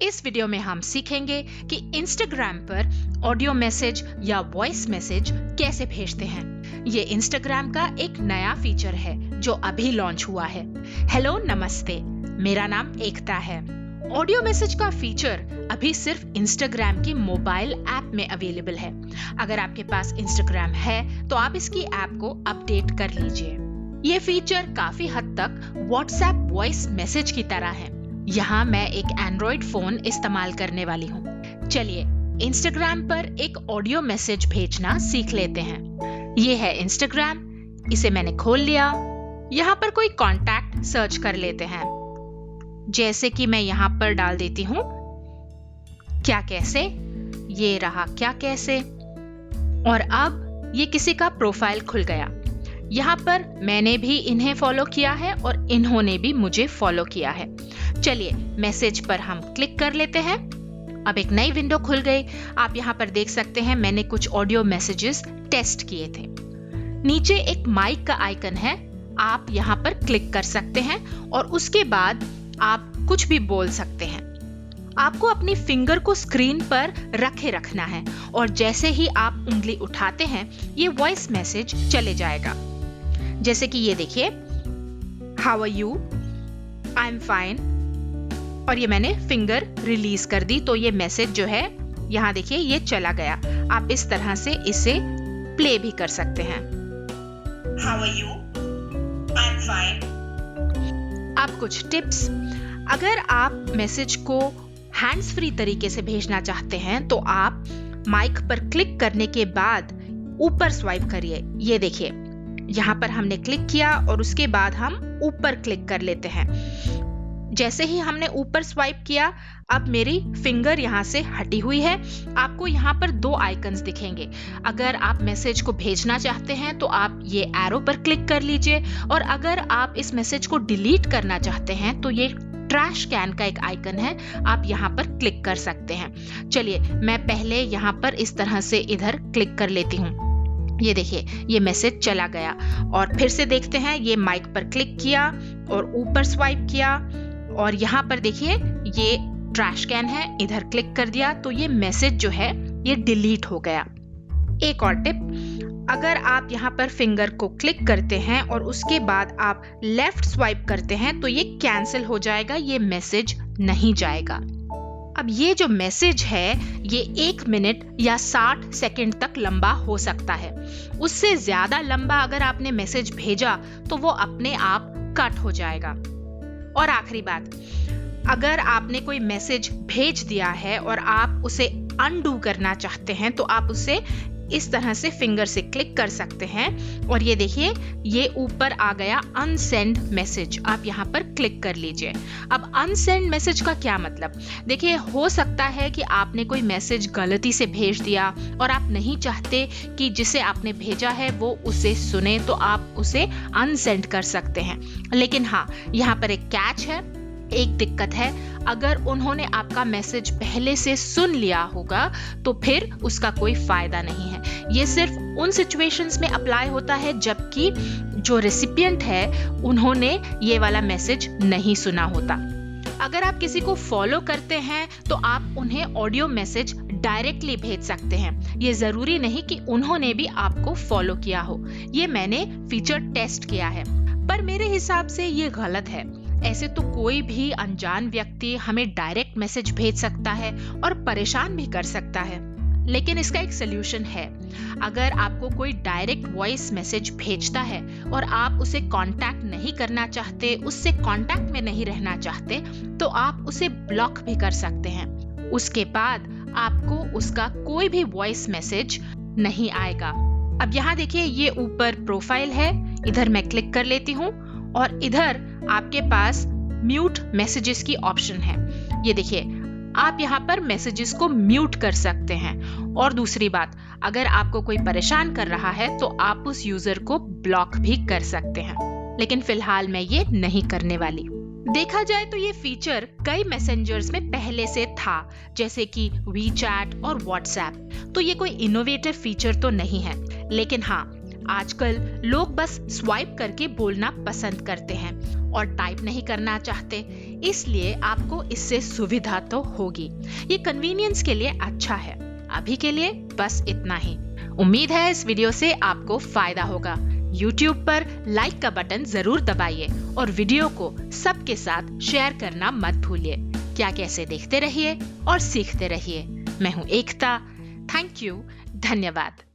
इस वीडियो में हम सीखेंगे कि इंस्टाग्राम पर ऑडियो मैसेज या वॉइस मैसेज कैसे भेजते हैं। ये इंस्टाग्राम का एक नया फीचर है जो अभी लॉन्च हुआ है। हेलो नमस्ते, मेरा नाम एकता है। ऑडियो मैसेज का फीचर अभी सिर्फ इंस्टाग्राम की मोबाइल ऐप में अवेलेबल है। अगर आपके पास इंस्टाग्राम है तो आप इसकी ऐप को अपडेट कर लीजिए। ये फीचर काफी हद तक व्हाट्सएप वॉइस मैसेज की तरह है। यहाँ मैं एक एंड्रॉइड फोन इस्तेमाल करने वाली हूँ। चलिए इंस्टाग्राम पर एक ऑडियो मैसेज भेजना सीख लेते हैं। ये है इंस्टाग्राम, इसे मैंने खोल लिया। यहाँ पर कोई कॉन्टैक्ट सर्च कर लेते हैं, जैसे कि मैं यहाँ पर डाल देती हूँ क्या कैसे। ये रहा क्या कैसे, और अब ये किसी का प्रोफाइल खुल गया। यहाँ पर मैंने भी इन्हें फॉलो किया है और इन्होंने भी मुझे फॉलो किया है। चलिए मैसेज पर हम क्लिक कर लेते हैं। अब एक नई विंडो खुल गई। आप यहाँ पर देख सकते हैं मैंने कुछ ऑडियो मैसेजेस टेस्ट किए थे। नीचे एक माइक का आइकन है, आप यहाँ पर क्लिक कर सकते हैं और उसके बाद आप कुछ भी बोल सकते हैं। आपको अपनी फिंगर को स्क्रीन पर रखे रखना है और जैसे ही आप उंगली उठाते हैं ये वॉइस मैसेज चले जाएगा। जैसे कि ये देखिए, how are you, I am fine, और ये मैंने फिंगर रिलीज कर दी तो ये मैसेज जो है यहाँ देखिए ये चला गया। आप इस तरह से इसे प्ले भी कर सकते हैं। How are you, I am fine. अब कुछ टिप्स। अगर आप मैसेज को हैंड्स फ्री तरीके से भेजना चाहते हैं तो आप माइक पर क्लिक करने के बाद ऊपर स्वाइप करिए। ये देखिए यहाँ पर हमने क्लिक किया और उसके बाद हम ऊपर क्लिक कर लेते हैं। जैसे ही हमने ऊपर स्वाइप किया अब मेरी फिंगर यहाँ से हटी हुई है। आपको यहाँ पर दो आइकन्स दिखेंगे। अगर आप मैसेज को भेजना चाहते हैं तो आप ये एरो पर क्लिक कर लीजिए, और अगर आप इस मैसेज को डिलीट करना चाहते हैं तो ये ट्रैश कैन का एक आइकन है, आप यहाँ पर क्लिक कर सकते हैं। चलिए मैं पहले यहाँ पर इस तरह से इधर क्लिक कर लेती हूँ। ये देखिए ये मैसेज चला गया। और फिर से देखते हैं, ये माइक पर क्लिक किया और ऊपर स्वाइप किया और यहाँ पर देखिए ये ट्रैश कैन है, इधर क्लिक कर दिया तो ये मैसेज जो है ये डिलीट हो गया। एक और टिप, अगर आप यहाँ पर फिंगर को क्लिक करते हैं और उसके बाद आप लेफ्ट स्वाइप करते हैं तो ये कैंसिल हो जाएगा, ये मैसेज नहीं जाएगा। अब ये जो मैसेज है ये 1 मिनट या 60 सेकंड तक लंबा हो सकता है। उससे ज्यादा लंबा अगर आपने मैसेज भेजा तो वो अपने आप कट हो जाएगा। और आखिरी बात, अगर आपने कोई मैसेज भेज दिया है और आप उसे अनडू करना चाहते हैं तो आप उसे इस तरह से फिंगर से क्लिक कर सकते हैं और ये देखिए ये ऊपर आ गया अनसेंड मैसेज, आप यहाँ पर क्लिक कर लीजिए। अब अनसेंड मैसेज का क्या मतलब, देखिए हो सकता है कि आपने कोई मैसेज गलती से भेज दिया और आप नहीं चाहते कि जिसे आपने भेजा है वो उसे सुने, तो आप उसे अनसेंड कर सकते हैं। लेकिन हाँ, यहाँ पर एक कैच है, एक दिक्कत है, अगर उन्होंने आपका मैसेज पहले से सुन लिया होगा तो फिर उसका कोई फायदा नहीं है। ये सिर्फ उन सिचुएशंस में अप्लाई होता है जबकि जो रेसिपिएंट है उन्होंने ये वाला मैसेज नहीं सुना होता। अगर आप किसी को फॉलो करते हैं तो आप उन्हें ऑडियो मैसेज डायरेक्टली भेज सकते हैं। ये जरूरी नहीं कि उन्होंने भी आपको फॉलो किया हो। ये मैंने फीचर टेस्ट किया है, पर मेरे हिसाब से ये गलत है। ऐसे तो कोई भी अनजान व्यक्ति हमें डायरेक्ट मैसेज भेज सकता है और परेशान भी कर सकता है, लेकिन इसका एक सलूशन है। अगर आपको कोई डायरेक्ट वॉइस मैसेज भेजता है और आप उसे कांटेक्ट नहीं करना चाहते, उससे कांटेक्ट में नहीं रहना चाहते, तो आप उसे ब्लॉक भी कर सकते हैं। उसके बाद आपको उसका कोई भी वॉइस मैसेज नहीं आएगा। अब यहाँ देखिए ये ऊपर प्रोफाइल है, इधर मैं क्लिक कर लेती हूँ और इधर आपके पास म्यूट मैसेजेस की ऑप्शन है। ये देखिए आप यहाँ पर मैसेजेस को म्यूट कर सकते हैं। और दूसरी बात, अगर आपको कोई परेशान कर रहा है तो आप उस यूजर को ब्लॉक भी कर सकते हैं, लेकिन फिलहाल मैं ये नहीं करने वाली। देखा जाए तो ये फीचर कई मैसेंजर्स में पहले से था, जैसे कि वीचैट और व्हाट्सएप, तो ये कोई इनोवेटिव फीचर तो नहीं है। लेकिन हाँ, आजकल लोग बस स्वाइप करके बोलना पसंद करते हैं और टाइप नहीं करना चाहते, इसलिए आपको इससे सुविधा तो होगी। ये कन्वीनियंस के लिए अच्छा है। अभी के लिए बस इतना ही। उम्मीद है इस वीडियो से आपको फायदा होगा। YouTube पर लाइक का बटन जरूर दबाइए और वीडियो को सबके साथ शेयर करना मत भूलिए। क्या कैसे देखते रहिए और सीखते रहिए। मैं हूँ एकता। Thank you. धन्यवाद।